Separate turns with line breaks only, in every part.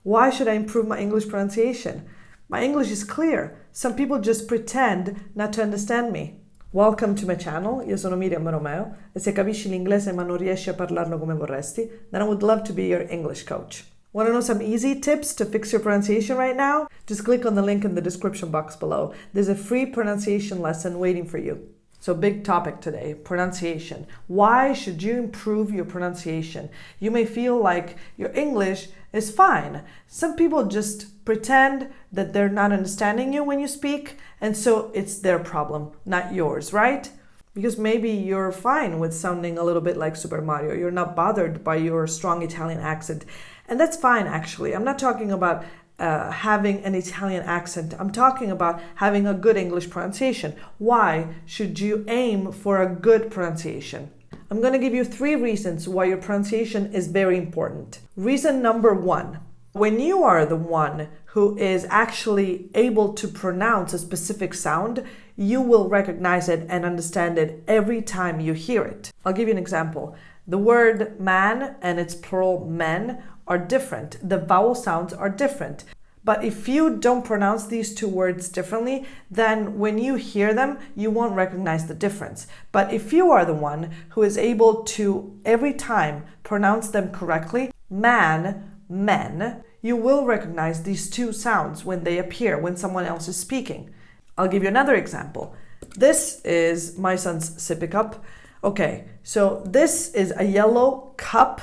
Why should I improve my English pronunciation? My English is clear. Some people just pretend not to understand me. Welcome to my channel. Io sono Miriam Romeo e se capisci l'inglese ma non riesci a parlarlo come vorresti, then I would love to be your English coach. Want to know some easy tips to fix your pronunciation right now? Just click on the link in the description box below. There's a free pronunciation lesson waiting for you. So big topic today, pronunciation. Why should you improve your pronunciation? You may feel like your English is fine. Some people just pretend that they're not understanding you when you speak, and so it's their problem, not yours, right? Because maybe you're fine with sounding a little bit like Super Mario. You're not bothered by your strong Italian accent. And that's fine, actually. I'm not talking about having an Italian accent. I'm talking about having a good English pronunciation. Why should you aim for a good pronunciation? I'm going to give you 3 reasons why your pronunciation is very important. Reason number 1, when you are the one who is actually able to pronounce a specific sound, you will recognize it and understand it every time you hear it. I'll give you an example. The word man and its plural men are different. The vowel sounds are different. But if you don't pronounce these 2 words differently, then when you hear them, you won't recognize the difference. But if you are the one who is able to every time pronounce them correctly, man, men, you will recognize these 2 sounds when they appear, when someone else is speaking. I'll give you another example. This is my son's sippy cup. Okay, so this is a yellow cup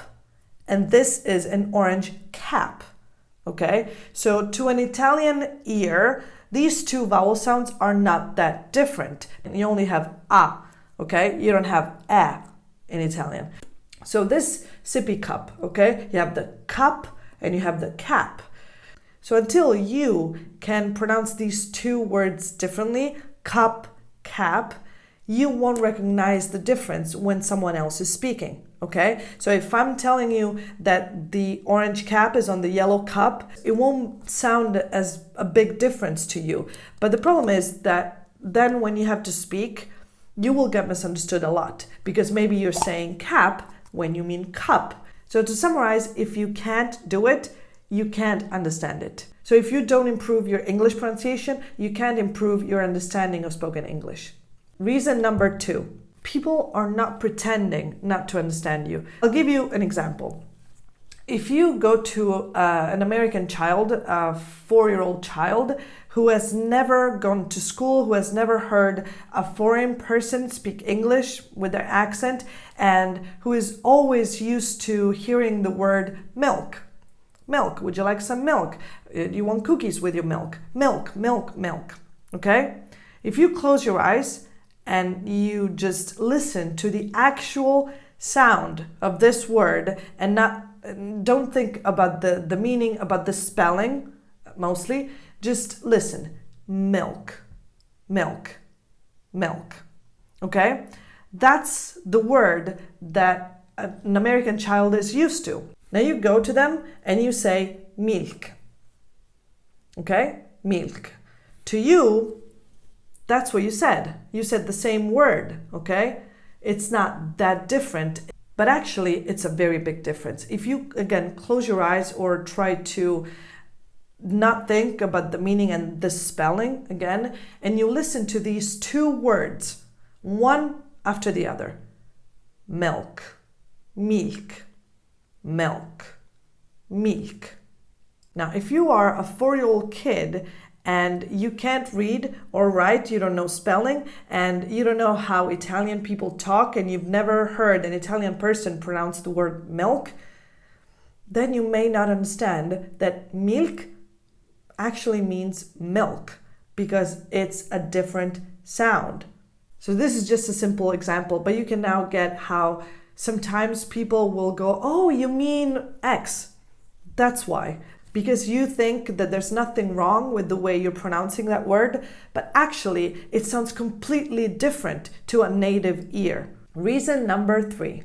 and this is an orange cap. Okay, so to an Italian ear, these 2 vowel sounds are not that different. You only have a, okay? You don't have a in Italian. So this sippy cup, okay? You have the cup and you have the cap. So until you can pronounce these 2 words differently, cup, cap, you won't recognize the difference when someone else is speaking. Okay, so if I'm telling you that the orange cap is on the yellow cup, it won't sound as a big difference to you. But the problem is that then when you have to speak, you will get misunderstood a lot because maybe you're saying cap when you mean cup. So to summarize, if you can't do it, you can't understand it. So if you don't improve your English pronunciation, you can't improve your understanding of spoken English. Reason number 2. People are not pretending not to understand you. I'll give you an example. If you go to an American child, a 4-year-old child who has never gone to school, who has never heard a foreign person speak English with their accent, and who is always used to hearing the word milk. Milk, would you like some milk? Do you want cookies with your milk? Milk, milk, milk. Okay? If you close your eyes and you just listen to the actual sound of this word and don't think about the meaning, about the spelling mostly, just listen. Milk, milk, milk. Okay? That's the word that an American child is used to. Now you go to them and you say milk. Okay? Milk. To you, that's what you said. You said the same word, okay? It's not that different, but actually it's a very big difference. If you, again, close your eyes or try to not think about the meaning and the spelling again, and you listen to these 2 words, one after the other. Milk, milk, milk, milk. Now, if you are a 4-year-old kid and you can't read or write, you don't know spelling, and you don't know how Italian people talk, and you've never heard an Italian person pronounce the word milk, then you may not understand that milk actually means milk because it's a different sound. So this is just a simple example, but you can now get how sometimes people will go, oh, you mean X. That's why. Because you think that there's nothing wrong with the way you're pronouncing that word, but actually it sounds completely different to a native ear. Reason number 3.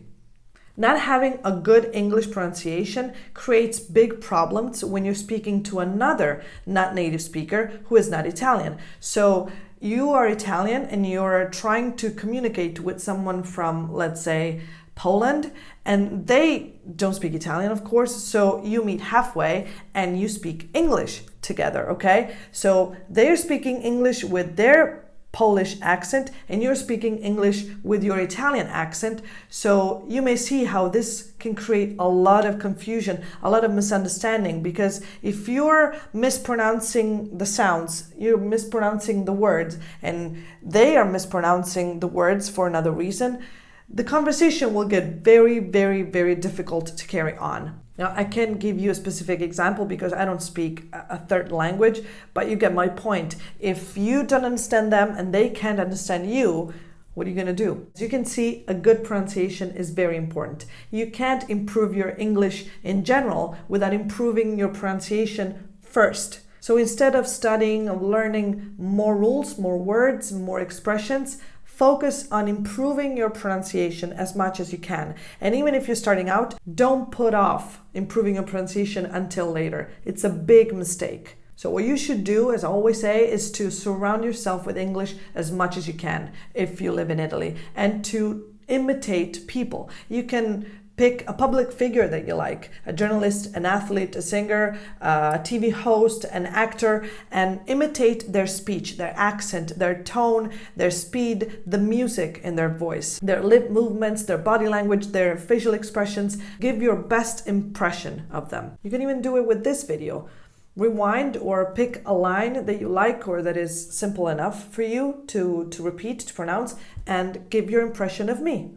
Not having a good English pronunciation creates big problems when you're speaking to another not native speaker who is not Italian. So you are Italian and you're trying to communicate with someone from, let's say, Poland, and they don't speak Italian, of course, so you meet halfway and you speak English together, okay? So they're speaking English with their Polish accent and you're speaking English with your Italian accent. So you may see how this can create a lot of confusion, a lot of misunderstanding, because if you're mispronouncing the sounds, you're mispronouncing the words, and they are mispronouncing the words for another reason, the conversation will get very, very, very difficult to carry on. Now, I can't give you a specific example because I don't speak a third language, but you get my point. If you don't understand them and they can't understand you, what are you going to do? As you can see, a good pronunciation is very important. You can't improve your English in general without improving your pronunciation first. So instead of studying or learning more rules, more words, more expressions, focus on improving your pronunciation as much as you can. And even if you're starting out, don't put off improving your pronunciation until later. It's a big mistake. So what you should do, as I always say, is to surround yourself with English as much as you can if you live in Italy, and to imitate people. You can pick a public figure that you like, a journalist, an athlete, a singer, a TV host, an actor, and imitate their speech, their accent, their tone, their speed, the music in their voice, their lip movements, their body language, their facial expressions. Give your best impression of them. You can even do it with this video. Rewind or pick a line that you like or that is simple enough for you to repeat, to pronounce, and give your impression of me.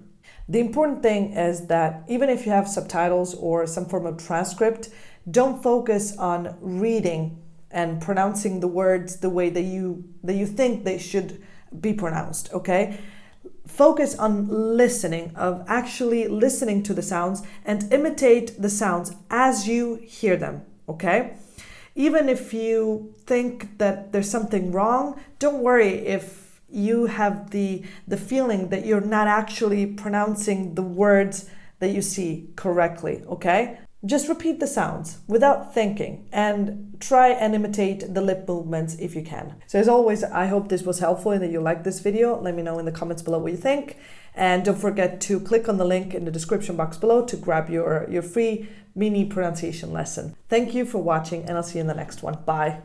The important thing is that even if you have subtitles or some form of transcript, don't focus on reading and pronouncing the words the way that you think they should be pronounced, okay? Focus on listening, of actually listening to the sounds, and imitate the sounds as you hear them, okay? Even if you think that there's something wrong, don't worry if you have the feeling that you're not actually pronouncing the words that you see correctly, okay? Just repeat the sounds without thinking and try and imitate the lip movements if you can. So as always, I hope this was helpful and that you liked this video. Let me know in the comments below what you think. And don't forget to click on the link in the description box below to grab your free mini pronunciation lesson. Thank you for watching, and I'll see you in the next one. Bye.